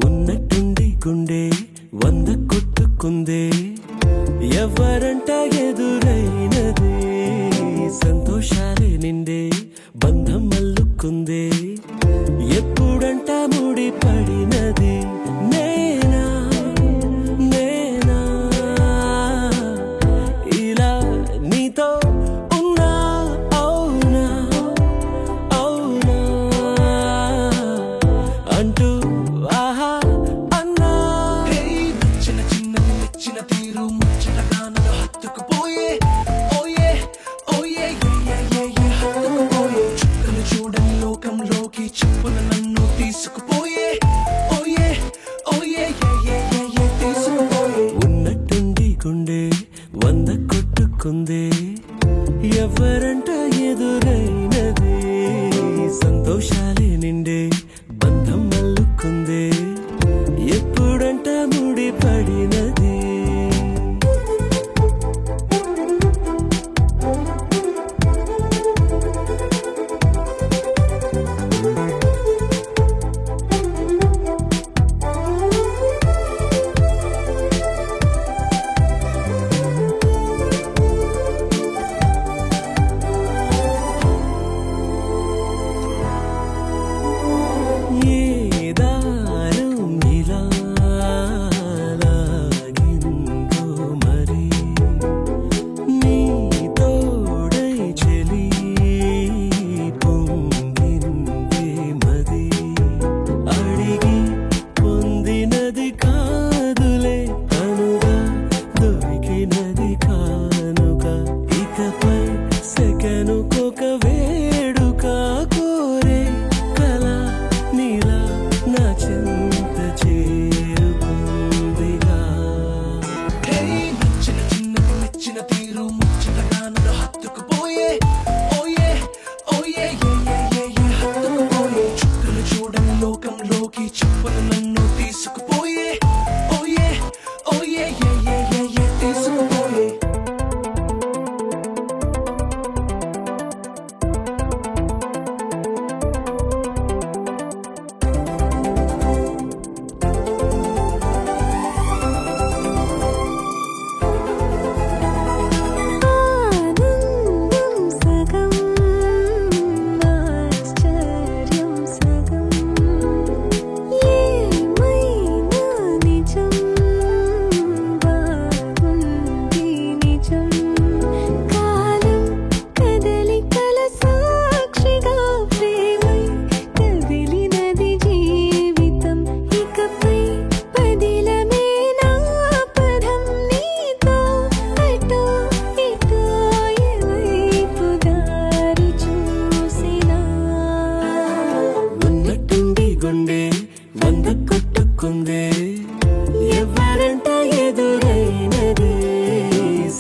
ఉన్నట్టుండి గుండె 100 కొట్టుకుందే, ఎవరంట ఎదురైనదే, సంతోషాలే నిండే బంధం అల్లుకుందే, ఎప్పుడంట ముడి పడినది. నేనా నేనా ఇలా నీతో ఉన్నా, అవునా అవునా అంటూ ఆహా అన్నా. చిన్న చిన్న చిన్న తీరు ముచ్చటగా నన్ను హత్తుకుపోయే, ఓయే ఓయే హత్తుకుపోయే, చుక్కలు చూడని లోకంలోకి చెప్పున నన్ను తీసుకుపోయే, ఓయే ఓయే తీసుకుపోయే. ఉన్నట్టుండి గుండె 100 కొట్టుకుందే, ఎవరంట ఎదురైనదే, సంతోషాలే నిండే బంధం అల్లుకుందే, ఎప్పుడంట ముడి పడినది. ఏ దారం ఇలా లాగిందో మరి, నీ తోడై చెలి పొంగిందే మది, అడిగి పొందినది కాదులే తనుగా దొరికినది కానుక, ఇకపై సెకనుకొక వేడుక కోరే కల నీలా నా చింత చేరుకుందిగా. చిన్న చిన్న మెచ్చిన తీరు ముచ్చటగా నన్ను హత్తుకుపోయే, ఓయే ఓయే హత్తుకుపోయే, చుక్కలు చూడని లోకంలోకి చెప్పున నన్ను తీసుకుపోయే, ఓయే ఓయే తీసుకుపోయే. ఆనందం సగం ఆశ్చర్యం సగం, ఏమైనా నిజం బాగుంది నిజం, కాలం కదలికల సాక్షిగా ప్రేమై కదిలినది జీవితం, ఇకపై పదిలమే నా పదం, నీతో అటో ఇటో ఎవైపు దారి చూసినా. ఉన్నట్టుండి గుండె 100 కొట్టుకుందే, ఎవరంట ఎదురైనదే,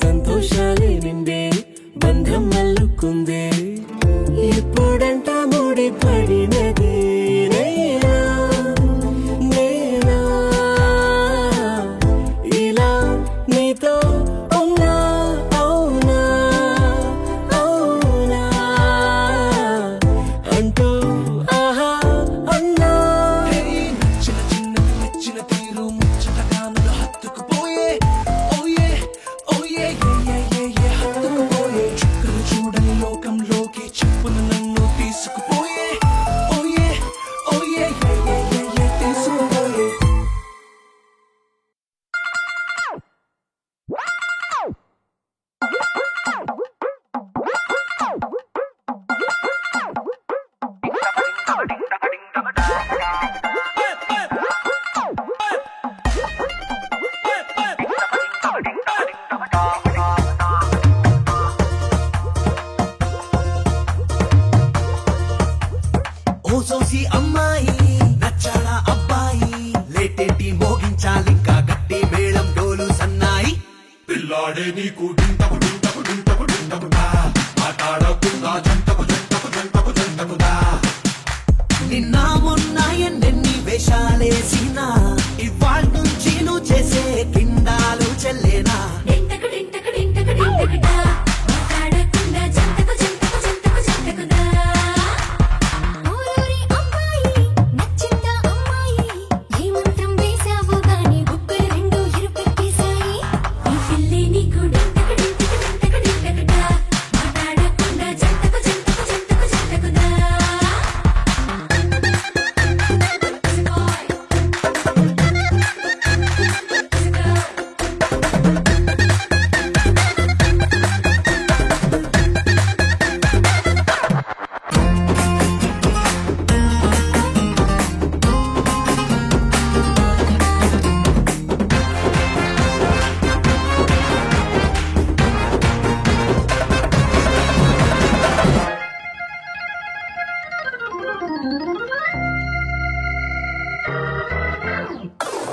సంతోషాలే నిండే బంధం అల్లుకుందే, ఎప్పుడంట ముడి పడినది. నేనా నేనా ఇలా నీతో ఉన్నా, అవునా అవునా అంటూ మోసోసి అమ్మాయి నచ్చాడా అబ్బాయి లేటేటి మోగించాలింకా గట్టి మేళం డోలు సన్నాయి పిల్లాడే నీకు డింటకు డింటకు డింటకు డింటకుదా మాట్లాడకుండా జంటకు జంటకు జంటకు జంటకుదా నిన్న మొన్న ఎన్నెన్ని వేషాలేసినా ఇవాళ నుంచి నువ్వు చేసే కిండాలు చెల్లేనా డింటకు డింటకు డింటకు డింటకుదా మాట్లాడకుండా జంటకు జంటకు జంటకు జంటకుదా ఓరోరి అమ్మాయి నచ్చిందా అమ్మాయి ఏ మంత్రం వేసావో గాని బుక్కలు రెండు ఇరుపెట్టేశాయి ఈ పిల్లి నీకు డింటకు డింటకు డింటకు డింటకుదా మాట్లాడకుండా జంటకు జంటకు జంటకు జంటకుదా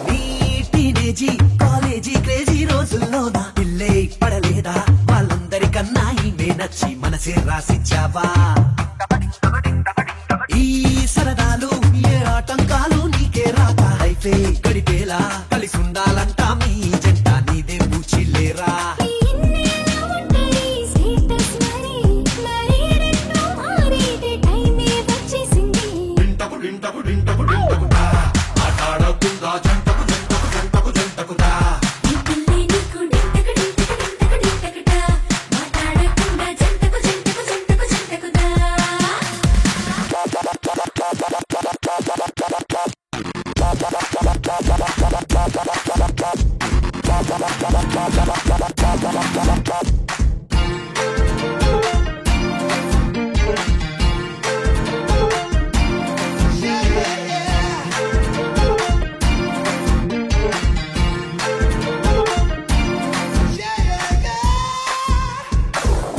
నీ టీనేజీ కాలేజీ క్రేజీ రోజుల్లో నా పిల్లే పడలేదా వాళ్ళందరికన్నా ఈమె నచ్చి మనసే రాసిచ్చావా ఈ సరదాలు ఏ ఆటంకాలు నీకే రాక లైఫే గడిపేలా కలిసి ఉండాలంట మీ జంట నీదే పూచిల్లేరా ఇన్నేళ్ళ ఉంటది స్టేటస్ మరి మరి రెండు మారేటి టైమే వచ్చేసింది డింటకు డింటకు డింటకు డింటకుదా మాట్లాడకుండా జంటకు జంటకు జంటకు జంటకుదా ఈ పిల్లి నీకు డింటకు డింటకు డింటకు డింటకుదా మాట్లాడకుండా జంటకు జంటకు జంటకు జంటకుదా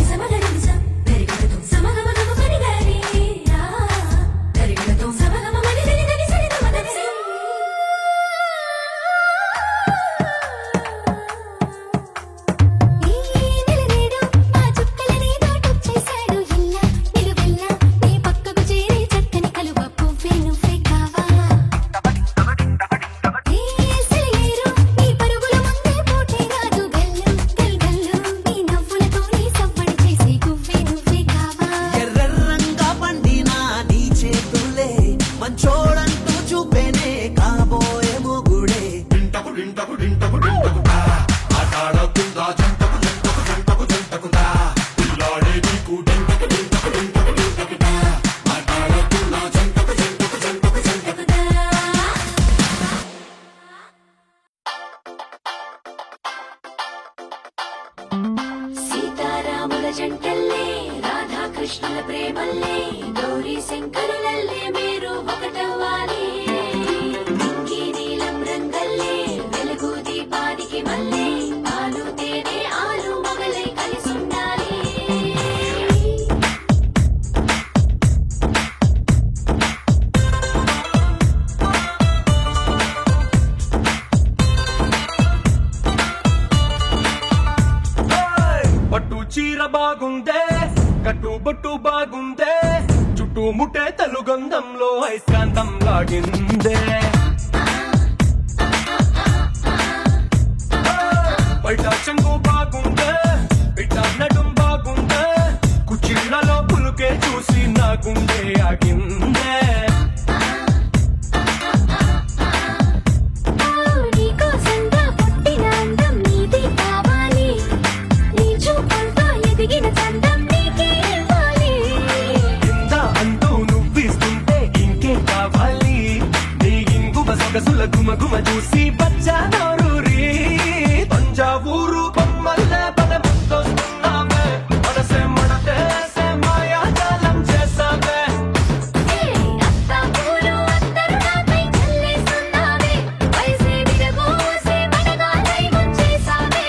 సమగరిసం దరిగడతో సమగమగమ పరిగరి రా దరిగడతో సమగమ మనిదని దని సరిద మదసి ఈ నిలనేడు ఆ చుక్కలని దాటొచ్చేశాడు ఇల్లా నిలువెల్లా నీ పక్కకు చేరి చక్కని కలువ పువ్వే నువ్వే కావా ఈ సెలయేరు నీ పరుగుల ముందే పోటే రాదు గల్లు గల్గల్లు నీ నవ్వులతోనే సవ్వడి చేసి గువ్వే నువ్వే కావా ఎర్రెర్రంగా పండినా నీ చేతులే మంచోడంటూ చూపేనే కాబోయే మొగుడే డింటకు డింటకు డింటకు డింటకుదా మాట్లాడకుండా జంటకు జంటకు జంటకు జంటకుదా పిల్లాడే నీకు డింటకు డింటకు డింటకు డింటకుదా మాట్లాడకుండా జంటకు జంటకు జంటకు జంటకుదా సీతారాముల జంటల్లే రాధాకృష్ణుల ప్రేమల్లే గౌరీ శంకరులల్లే మీరు ఒకటవ్వాలి నింగి నీలం రంగల్లే వెలుగు దీపానికి మల్లే పాలు తేనె ఆలు మగలై కలిసుండాలి పట్టు చీర బాగుందే కట్టు బొట్టు బాగుందే చుట్టూ ముట్టే తెలుగంధంలో ఐస్కాంతం లాగిందే బయట చెంగు బాగుందే బిడ్డ నడుం బాగుందే కుచ్చిళ్లలో పులుకే చూసి నా గుండె ఆగిందే నీకోసంగా పుట్టిన అందం నీది కావాలి నీ చూపులతో ఎదిగిన చందం నీకే ఇవ్వాలి ఇంత అంటూ నువ్విస్తుంటే ఇంకే కావాలి నీ ఇంగువ సొగసుల గుమగుమ చూసి బచ్చా నోరూరి తంజావూరు బొమ్మల్లే పద ముద్దొస్తున్నావే మనసే మడతేసే మాయాజాలం చేసావే అత్త పూలు అత్తరు నాపై చల్లేస్తున్నావే వయసే విరగోసే మనగాలై ముంచేసావే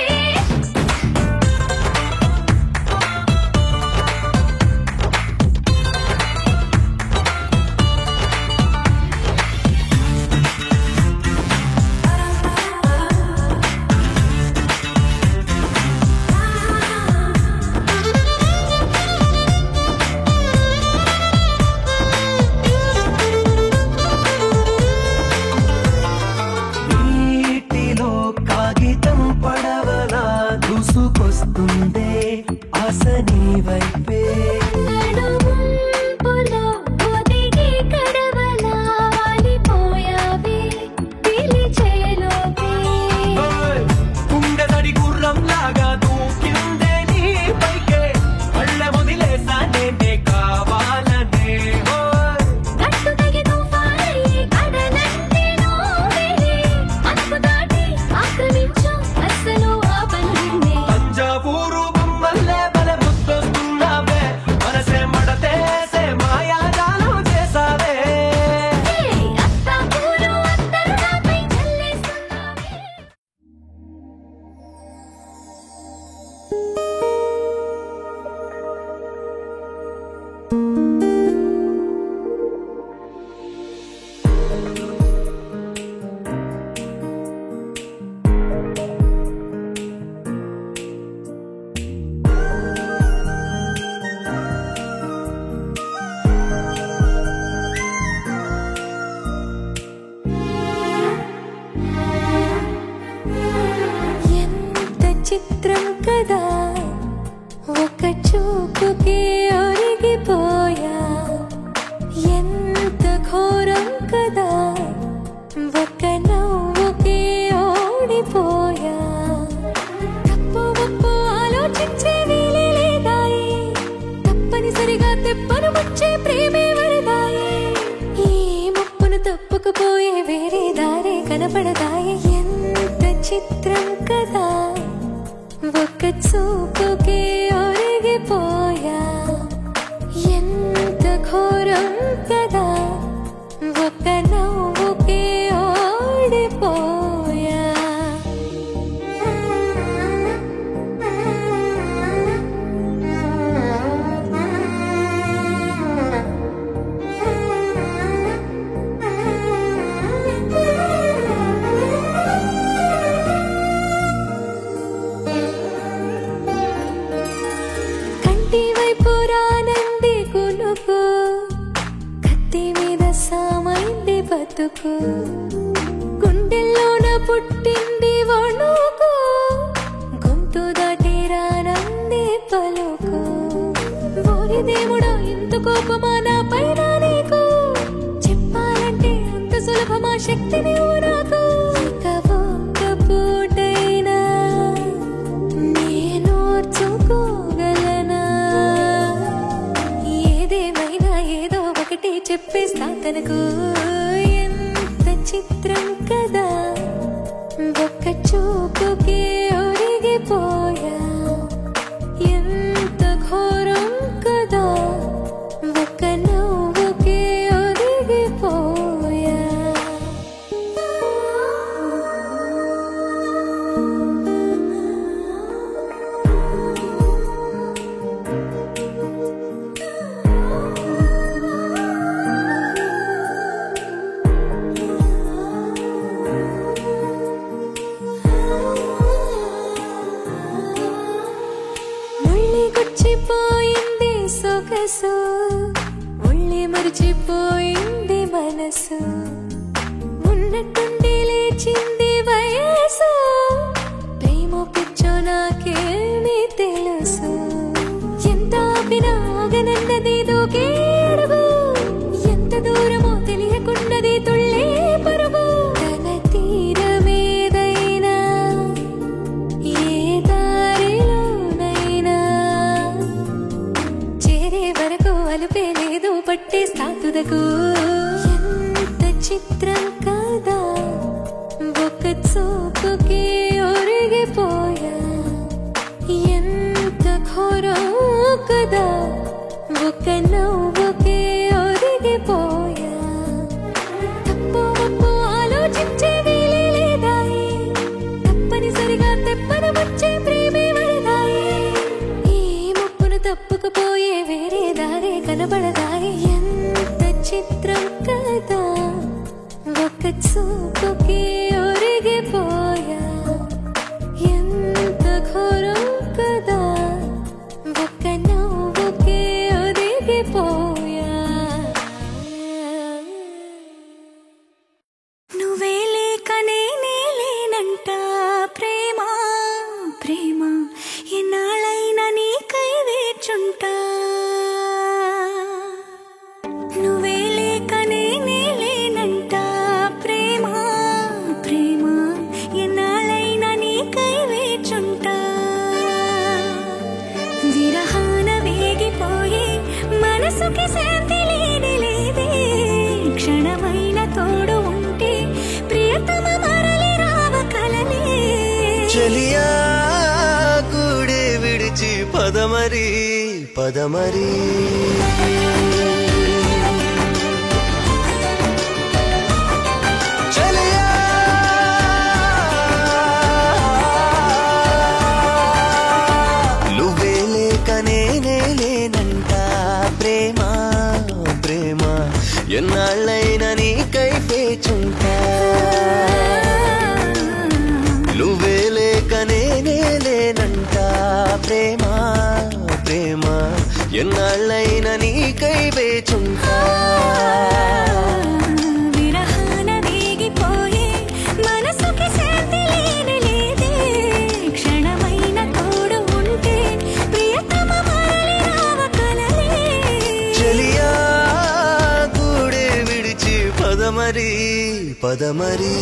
చినుకు గుండెల్లోన పుట్టింది వణుకు గొంతు దాటేరానంది పలుకు ఓరి దేవుడా ఇంత కోపమా నా పైన నీకు చెప్పాలంటే అంత సులభమా శక్తిని నాకు ఇక ఒక్క పూటైనా నేనోర్చుకోగలనా ఏదేమైనా ఏదో ఒకటి చెప్పేస్తా తనకు ఎంత చిత్రం కదా ఒక్క చూపుకే ఒరిగిపోయా ఎంత ఘోరం కదా ఒక్క నవ్వుకే ఒరిగిపోయా గుచ్చిపోయింది సొగసు ఒళ్ళే మరిచిపోయింది మనసు ఉన్నట్టుండి లేచింది వయసు ప్రేమ పిచ్చో నాకేమీ తెలుసు ఎంత ఆపినా ఆగనన్నది దూకేడుగు ఎంత దూరమో తెలియకున్నది తుళ్ళే పరుగు తన తీరమేదైనా ఏ దారిలోనైనా చేరే వరకు అలుపే లేదు పట్టేస్తా తుదకు ఎంత చిత్రం కదా ఒక్క చూపుకే ఒరిగిపోయా ఎంత ఘోరం కదా ఒక్క నవ్వుకే ఒరిగిపోయా తప్పు ఒప్పు ఆలోచించే వీలే లేదాయి తప్పనిసరిగా తెప్పన వచ్చే ప్రేమే వరదాయి ఈ ముప్పును తప్పుకుపోయే వేరే దారే కనబడదాయి ఎంత చిత్రం కదా ఒక్క చూపుకే ఒరిగిపోయా ఎంత ఘోరం కదా ఒక్క నవ్వుకే ఒరిగిపోయా నువ్వే లేక నేనే లేనంట ప్రేమ ప్రేమ ఎన్నాళ్ళైనా నీకై వేచుంటా నువ్వే లేక నేనే లేనంట ప్రేమ ప్రేమ ఎన్నాళ్ళైనా నీకై వేచుంటా విరహాన వేగిపోయి మనసుకి శాంతి లేని లేదే క్షణమైన తోడు ఉంటే ప్రియతమ మరలి రావ కలలే చెలియా కూడే విడిచి పదమరి పదమరి చెలియా నువ్వే లేక నేనే లేనంట ప్రేమ ప్రేమ ఎన్నాళ్ళైనా నీకై వేచుంటా నువ్వే లేక నేనే లేనంట ప్రేమ ప్రేమ ఎన్నాళ్ళైనా నీకై వేచుంటా విరహాన వేగిపోయి మనసుకి శాంతి లేని లేదే క్షణమైన తోడు ఉంటే ప్రియతమ మరలి రావ కలలే చెలియా కూడే విడిచి పదమరి పదమరి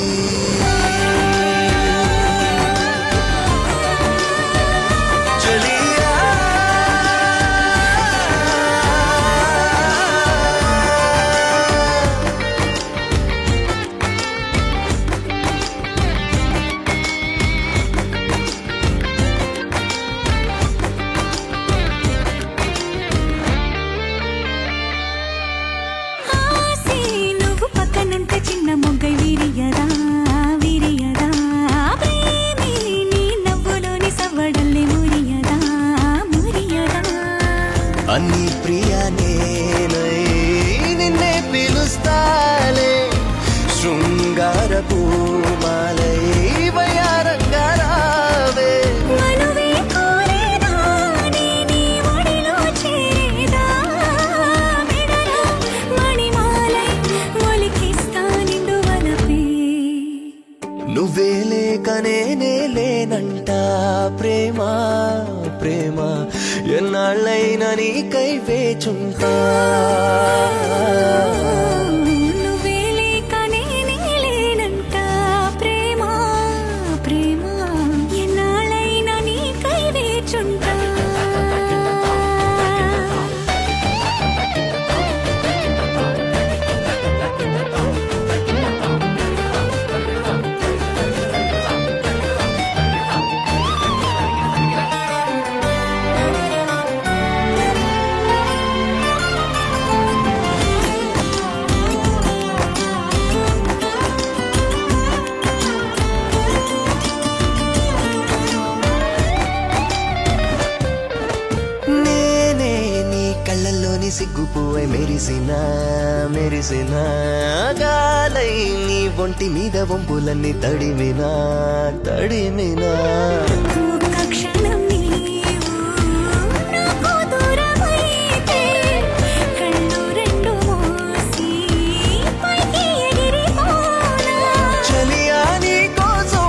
చెలియా ఆసే నువ్వు పక్కనుంటే చిన్న మొగ్గై విరియదా విరియదా ప్రేమే నీ నవ్వులోని సవ్వడల్లి మురియదా మురియదా అన్ని ప్రియా నేనై నిన్నే పిలుస్తాలే శృంగార పూమాలై వయారంగా రావే మనువే కోరేదా నీ ఒడిలో చేరేదా మెడలో మణిమాలై ఒలికిస్తా నిండు వల ప్రేమ ప్రేమ ఎన్నాళ్ళైనా నీకై వేచుంటా సిగ్గుపోయి మెరిసినా మెరిసినా గాలై నీ ఒంటి మీద వంపులన్నీ తడిమినా తడిమినా చలియా నీ కోసం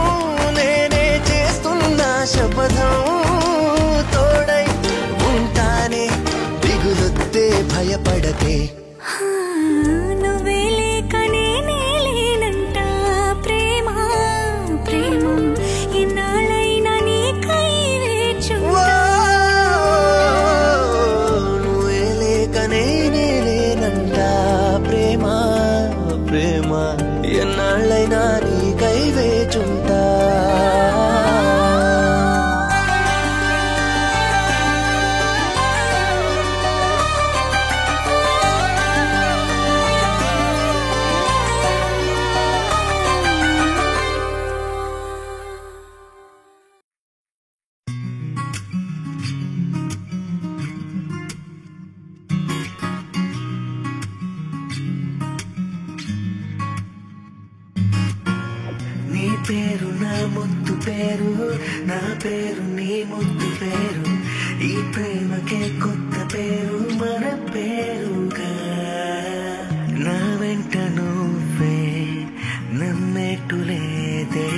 నేనే చేస్తున్నా శపథం తోడై ఉంటానే దిగులొత్తే భయపడకే నువ్వే లేక నేనే లేనంట ప్రేమ ప్రేమ ఎన్నాళ్ళైనా నీకై వేచుంటా నువ్వే లేక నేనే లేనంట ప్రేమ ప్రేమ ఎన్నాళ్ళైనా నీకై వేచుంటా పేరు నా ముద్దు పేరు నా పేరు నీ ముద్దు పేరు ఈ ప్రేమకే కొత్త పేరు మన పేరుగా నా వెంట నువ్వే నమ్మేట్టులేదే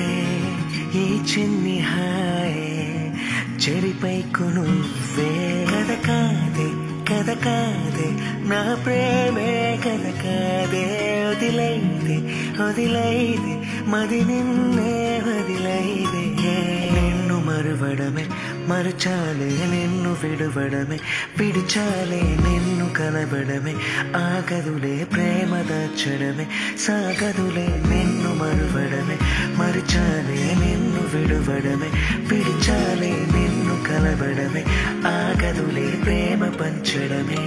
ఈ చిన్ని హాయే చెరిపైకు నువ్వే కథ కాదే కథ కాదే నా ప్రేమే కథ కాదే వదిలైదే వదిలైదే మది నిన్నే వదిలైదే నిన్ను మరువడమే మరచాలే నిన్ను విడువడమే విడిచాలే నిన్ను కలవడమే ఆగదులే ప్రేమ దాచడమే సాగదులే నిన్ను మరువడమే మరచాలే నిన్ను విడువడమే విడిచాలే నిన్ను కలవడమే ఆగదులే ప్రేమ పంచడమే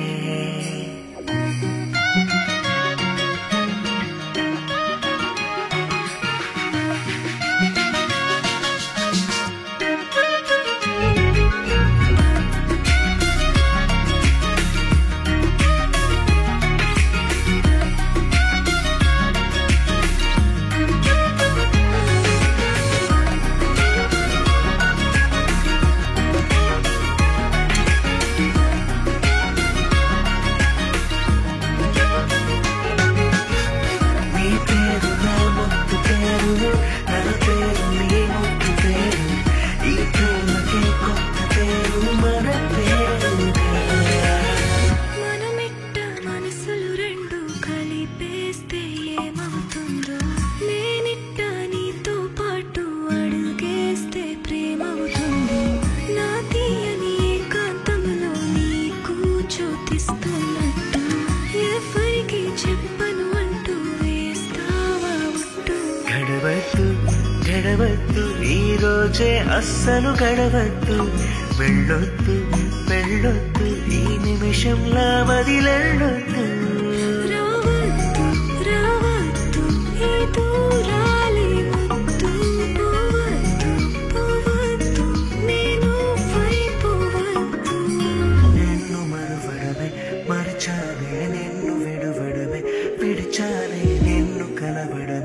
గడవద్దు ఈ రోజే అస్సలు గడవద్దు వెళ్ళొద్దు వెళ్ళొద్దు ఈ నిమిషంలా వదిలెళ్ళొద్దు రావద్దు రావద్దు ఈ దూరాలే వద్దు పోవద్దు పోవద్దు నేను పోవద్దు నిన్ను మరువడమే మరచాలే నిన్ను విడువడమే విడిచాలే నిన్ను కలవడమే